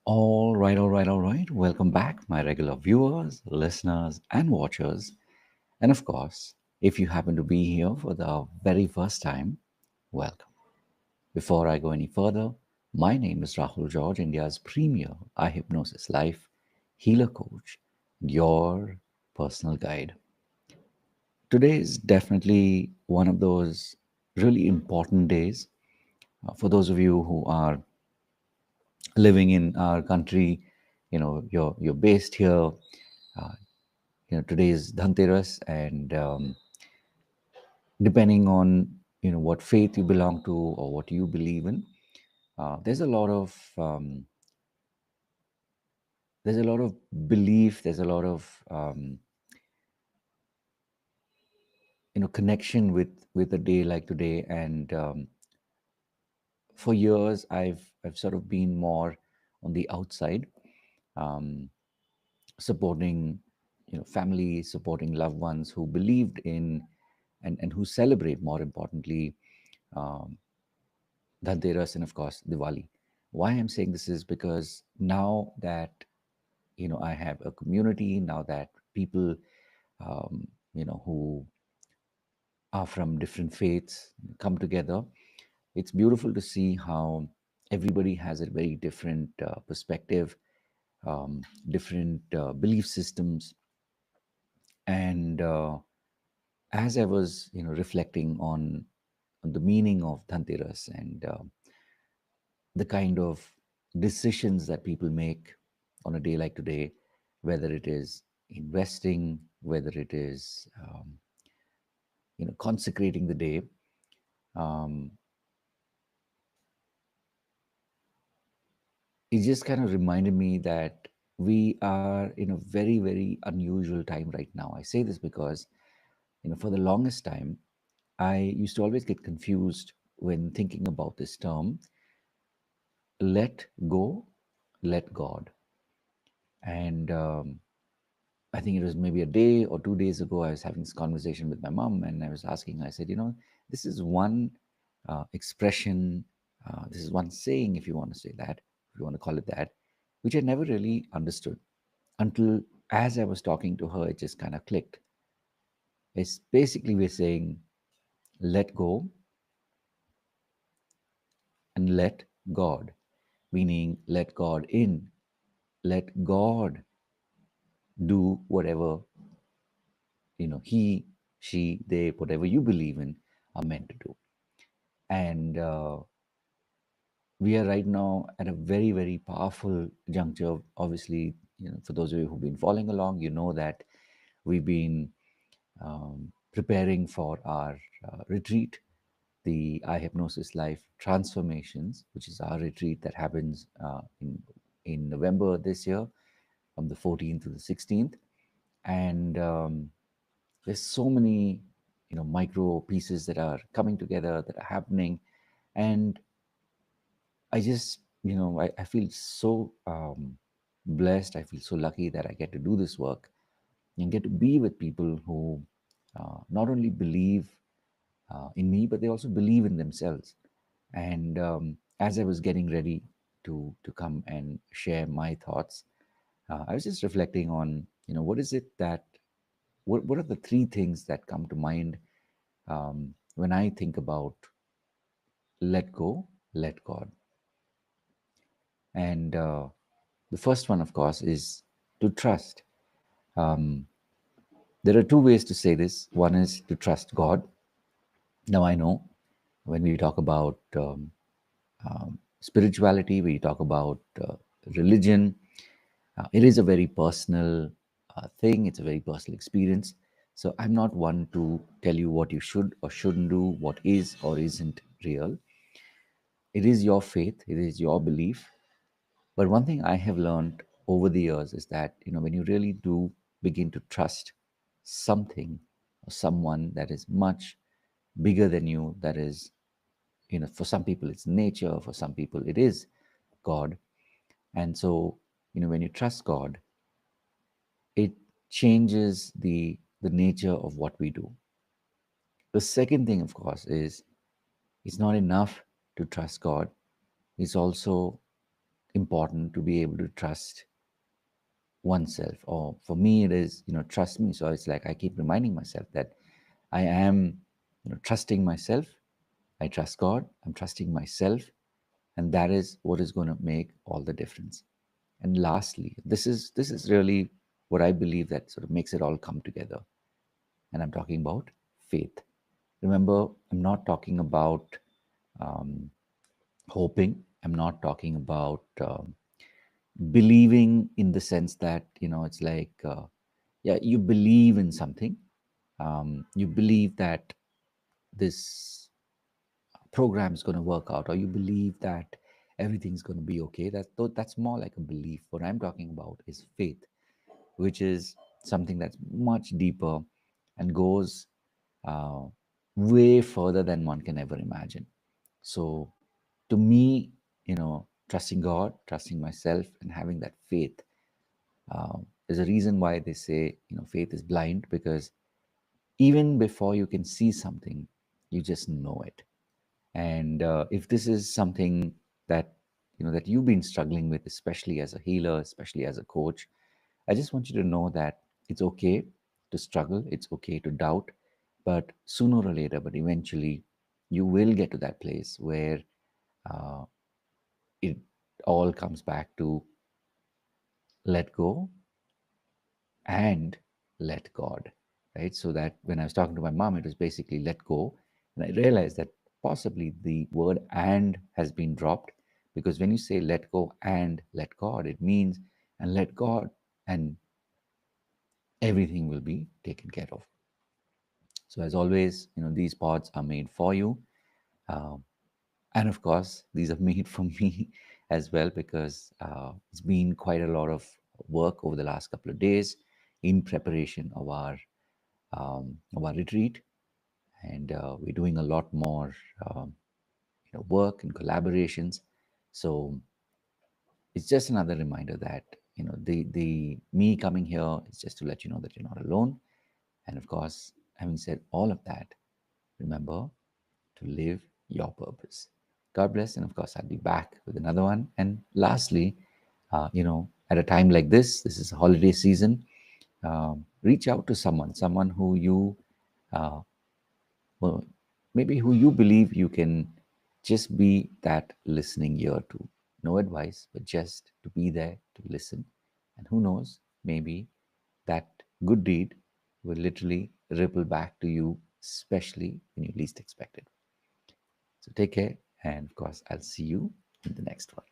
All right. Welcome back, my regular viewers, listeners, and watchers. And of course, if you happen to be here for the very first time, welcome. Before I go any further, my name is Rahul George, India's premier iHypnosis life healer coach, your personal guide. Today is definitely one of those really important days for those of you who are living in our country. You're based here. uh, Today is Dhanteras, and depending on what faith you belong to or what you believe in, there's a lot of there's a lot of belief. There's a lot of connection with a day like today. And for years, I've sort of been more on the outside, um, supporting families, supporting loved ones who believed in and who celebrate, more importantly, um, Dhanteras and of course Diwali. Why I'm saying this is because now that I have a community, now that people who are from different faiths come together, it's beautiful to see how everybody has a very different perspective, different belief systems. And as I was reflecting on the meaning of Dhanteras and the kind of decisions that people make on a day like today, whether it is investing, whether it is consecrating the day. Um, it just kind of reminded me that we are in a very, very unusual time right now. I say this because for the longest time, I used to always get confused when thinking about this term: let go, let God. And I think it was maybe a day or 2 days ago, I was having this conversation with my mom, and I was asking, I said, this is one expression, this is one saying, if you want to say that, if you want to call it that, which I never really understood until as I was talking to her, it just kind of clicked. It's basically we're saying, let go and let God, meaning let God in, let God do whatever he, she, they, whatever you believe in, are meant to do. And we are right now at a very, very powerful juncture. Obviously, for those of you who've been following along, you know that we've been preparing for our retreat, the iHypnosis Life Transformations, which is our retreat that happens in November this year, from the 14th to the 16th. And there's so many micro pieces that are coming together, that are happening. And I just I feel so blessed. I feel so lucky that I get to do this work and get to be with people who not only believe in me, but they also believe in themselves. And as I was getting ready to come and share my thoughts, I was just reflecting on what is it that what are the three things that come to mind when I think about let go, let God. And the first one, of course, is to trust. Um, there are two ways to say this. One is to trust God. Now, I know when we talk about spirituality, we talk about religion, it is a very personal thing, it's a very personal experience. So, I'm not one to tell you what you should or shouldn't do, what is or isn't real. It is your faith, it is your belief. But one thing I have learned over the years is that, when you really do begin to trust something or someone that is much bigger than you, that is, for some people it's nature, for some people it is God. And so, when you trust God, it changes the nature of what we do. The second thing, of course, is it's not enough to trust God. It's also important to be able to trust oneself. Or for me, it is, trust me. So it's like I keep reminding myself that I am, trusting myself. I trust God. I'm trusting myself. And that is what is going to make all the difference. And lastly, this is really what I believe that sort of makes it all come together. And I'm talking about faith. Remember, I'm not talking about um, hoping. I'm not talking about believing in the sense that, it's like, yeah, you believe in something. You believe that this program is going to work out, or you believe that everything's going to be okay. That's more like a belief. What I'm talking about is faith, which is something that's much deeper and goes uh, way further than one can ever imagine. So, to me, trusting God, trusting myself, and having that faith, there's a reason why they say, faith is blind, because even before you can see something, you just know it. And if this is something that that you've been struggling with, especially as a healer, especially as a coach, I just want you to know that it's okay to struggle, it's okay to doubt, but sooner or later, but eventually, you will get to that place where uh, it all comes back to let go and let God, right? So that when I was talking to my mom, it was basically let go. And I realized that possibly the word and has been dropped, because when you say let go and let God, it means and let God, and everything will be taken care of. So, as always, these pods are made for you. Um, and of course, these are made for me as well, because it's been quite a lot of work over the last couple of days in preparation of our retreat, and we're doing a lot more work and collaborations. So it's just another reminder that the me coming here is just to let you know that you're not alone. And of course, having said all of that, remember to live your purpose. God bless, and of course, I'll be back with another one. And lastly, at a time like this is a holiday season. Reach out to someone who you uh, well, maybe who you believe you can just be that listening ear to. No advice, but just to be there to listen. And who knows, maybe that good deed will literally ripple back to you, especially when you least expect it. So take care. And of course, I'll see you in the next one.